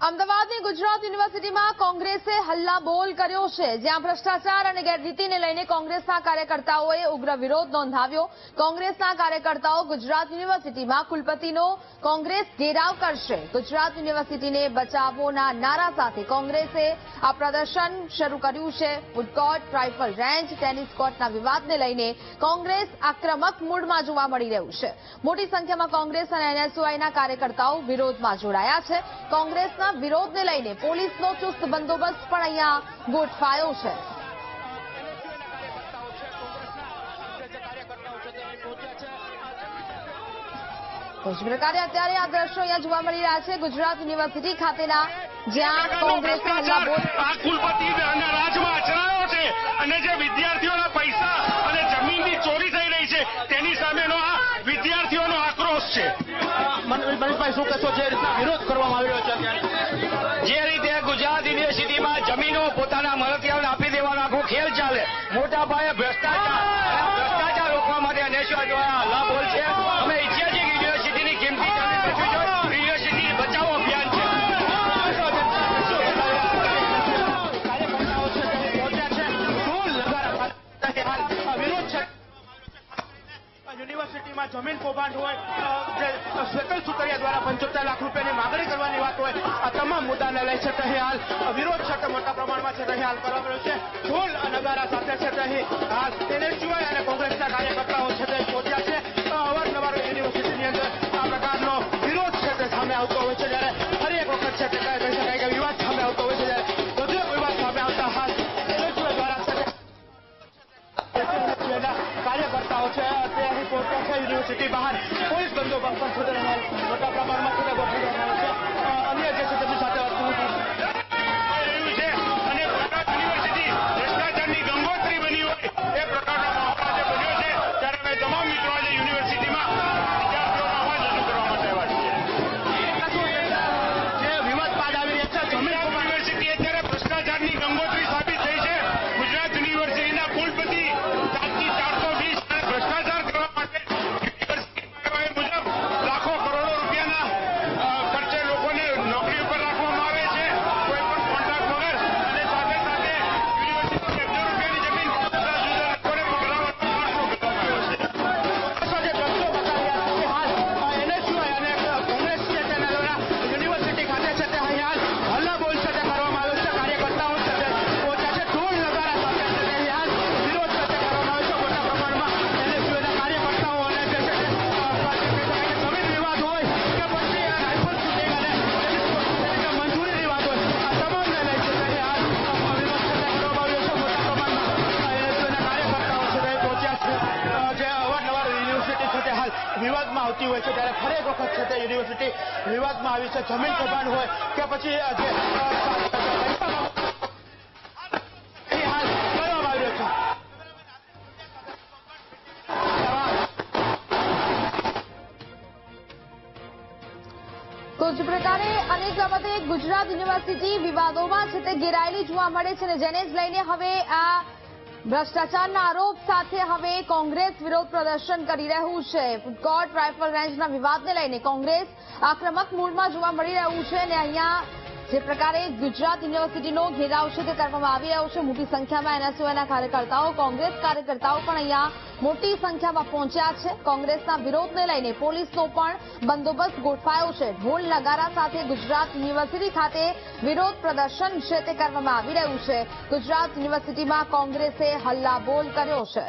અમદાવાદની ગુજરાત યુનિવર્સિટીમાં કોંગ્રેસે હલ્લાબોલ કર્યો છે, જ્યાં ભ્રષ્ટાચાર અને ગેરરીતિને લઈને કોંગ્રેસના કાર્યકર્તાઓએ ઉગ્ર વિરોધ નોંધાવ્યો। કોંગ્રેસના કાર્યકર્તાઓ ગુજરાત યુનિવર્સિટીમાં કુલપતિનો કોંગ્રેસ ઘેરાવ કરશે। ગુજરાત યુનિવર્સિટીને બચાવોના નારા સાથે કોંગ્રેસે આ પ્રદર્શન શરૂ કર્યું છે। Food court, rifle range, tennis કોર્ટના વિવાદને લઈને કોંગ્રેસ આક્રમક મૂડમાં જોવા મળી રહ્યું છે। મોટી સંખ્યામાં કોંગ્રેસ અને એનએસયુઆઈના કાર્યકર્તાઓ વિરોધમાં જોડાયા છે। કોંગ્રેસના વિરોધને લઈને પોલીસનો ચુસ્ત બંદોબસ્ત પણ અહીંયા ગોઠવાયો છે। તો જ પ્રકારે અત્યારે આ દ્રશ્યો અહીંયા જોવા મળી રહ્યા છે ગુજરાત યુનિવર્સિટી ખાતેના, જ્યાં કોંગ્રેસનો હલ્લાબોલ કુલપતિના રાજમાં અચરાયો છે અને જે વિદ્યાર્થીઓના પૈસા અને જમીનની ચોરી થઈ રહી છે તેની સામેનો આ વિદ્યાર્થીઓનો આક્રોશ છે। મનીષભાઈ, શું કહેશો? જે રીતના વિરોધ કરવામાં આવી રહ્યો છે, જે રીતે ગુજરાત યુનિવર્સિટીમાં જમીનો પોતાના મળતિયાઓને આપી દેવાનો આખો ખેલ ચાલે, મોટા પાયે ભ્રષ્ટાચાર રોકવા માટે એનએસયુઆઈ દ્વારા હલ્લાબોલ છે। અમે ઈચ્છીએ છીએ કે યુનિવર્સિટીની કિંમતી જમીન બચવી જોઈએ। યુનિવર્સિટી બચાવો અભિયાન છે। યુનિવર્સિટીમાં જમીન કૌભાંડ હોય, શેતલ સુતરિયા દ્વારા 75 લાખ રૂપિયાની માગણી કરવાની વાત હોય, આ તમામ મુદ્દાને લઈ છે તે હાલ વિરોધ છે તે મોટા પ્રમાણમાં છે તે હાલ કરવામાં રહ્યો છે। ઢોલ નગારા સાથે છે તે હાલ એનએસયુઆઈ અને કોંગ્રેસના કાર્યકર્તાઓ છે તે પહોંચ્યા છે। અવારનવાર યુનિવર્સિટીની અંદર આ પ્રકારનો વિરોધ છે તે સામે આવતો હોય છે, જ્યારે ફરી એક વખત છે તે કહી શકાય કે વિવાદ સામે આવતો હોય છે, જ્યારે વધુ એક વિવાદ સામે આવતા હાલ એનએસયુઆઈ દ્વારા કાર્યકર્તાઓ છે તે અહીં પહોંચ્યા છે। યુનિવર્સિટી બહાર પોલીસ બંદોબસ્ત પણ છે મોટા પ્રમાણમાં છે ગોઠવવામાં આવ્યો છે। અન્ય જે છે તેમની સાથે વાત અને યુનિવર્સિટી ભ્રષ્ટાચારની ગંગોત્રી બની હોય એ પ્રકારનો માહોલ આજે બન્યો છે, ત્યારે અમે તમામ મિત્રો આજે યુનિવર્સિટીમાં વિદ્યાર્થીઓનો અવાજ રજૂ કરવા માટે આવ્યા છીએ। જે વિવાદ બાદ આવી રહ્યા છે, યુનિવર્સિટી અત્યારે ભ્રષ્ટાચારની ગંગોત્રી સાબિત થઈ છે। ગુજરાત યુનિવર્સિટીના કુલપતિ જાતની 420 અને ભ્રષ્ટાચાર કરવા માટે યુનિવર્સિટી મુજબ લાખો કરોડો રૂપિયાના ખર્ચે લોકોને નોકરી ઉપર રાખવામાં આવે છે, કોઈ પણ કોન્ટ્રાક્ટ વગર, અને સાથે સાથે યુનિવર્સિટી 1 રૂપિયાની જમીન જુદા જુદા લોકોને પકડાવવાનો માણસો બતાવ્યો છે। જે દ્રશ્યો બતાવ્યા છે હાલ એનએસયુઆઈ અને કોંગ્રેસ છે તેના દ્વારા યુનિવર્સિટી ખાતે છે તે અહીં હાલ હલ્લાબોલ છે તે કરવામાં આવ્યો છે। કાર્યકર્તાઓ છે તે પહોંચ્યા છે, ઢોલ નગારા સાથે છે તે હાલ વિરોધ છે તે કરવામાં આવ્યો છે મોટા પ્રમાણમાં। એનએસયુઆઈના કાર્યકર્તાઓ અને જે છે જમીન વિવાદ હોય કે પછી રાઇફલ શૂટિંગ અને મંજૂરીની વાત હોય, આ તમામને લઈ છે તે હાલ વિરોધ છે તે કરવામાં આવ્યો છે મોટા પ્રમાણમાં। એનએસયુઆઈના કાર્યકર્તાઓ છે તે પહોંચ્યા છે, જે અવારનવાર યુનિવર્સિટી છે તે હાલ વિવાદમાં આવતી હોય છે, ત્યારે ફરી એક વખત છે તે યુનિવર્સિટી વિવાદમાં આવી છે। જમીન કૌભાંડ હોય કે પછી જે હાલ કરવામાં આવી રહ્યો છે। તો જ પ્રકારે અનેક બાબતે ગુજરાત યુનિવર્સિટી વિવાદોમાં છે તે ઘેરાયેલી જોવા મળે છે, અને જેને જ લઈને હવે આ ભ્રષ્ટાચારના આરોપ સાથે હવે કોંગ્રેસ વિરોધ પ્રદર્શન કરી રહ્યું છે। ફૂડ કોર્ટ, રાઇફલ રેન્જના વિવાદને લઈને કોંગ્રેસ આક્રમક મૂડમાં જોવા મળી રહ્યું છે, અને અહીંયા જે પ્રકારે ગુજરાત યુનિવર્સિટીનો ઘેરાવ છે તે કરવામાં આવી રહ્યો છે। મોટી સંખ્યામાં એનએસયુઆઈના કાર્યકર્તાઓ, કોંગ્રેસ કાર્યકર્તાઓ પણ અહીંયા મોટી સંખ્યામાં પહોંચ્યા છે। કોંગ્રેસના વિરોધને લઈને પોલીસનો પણ બંદોબસ્ત ગોઠવાયો છે। ઢોલ નગારા સાથે ગુજરાત યુનિવર્સિટી ખાતે વિરોધ પ્રદર્શન છે તે કરવામાં આવી રહ્યું છે। ગુજરાત યુનિવર્સિટીમાં કોંગ્રેસે હલ્લાબોલ કર્યો છે।